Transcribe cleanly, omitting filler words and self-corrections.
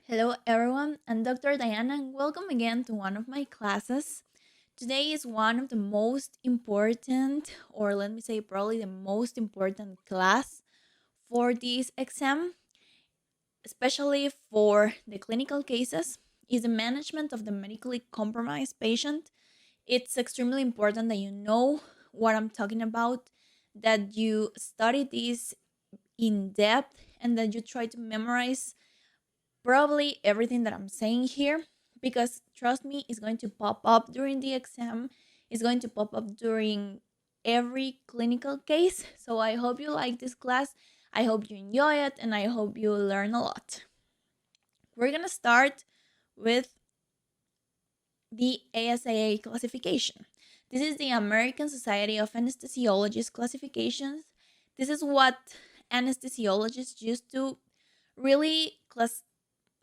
Hello, everyone. I'm Dr. Diana, and welcome again to one of my classes. Today is one of the most important, or let me say, probably the most important class for this exam, especially for the clinical cases, is the management of the medically compromised patient. It's extremely important that you know what I'm talking about, that you study this in depth, and that you try to memorize probably everything that I'm saying here, because trust me, it's going to pop up during the exam, it's going to pop up during every clinical case. So I hope you like this class. I hope you enjoy it and I hope you learn a lot. We're going to start with the ASAA classification. This is the American Society of Anesthesiologists classifications. This is what anesthesiologists used to really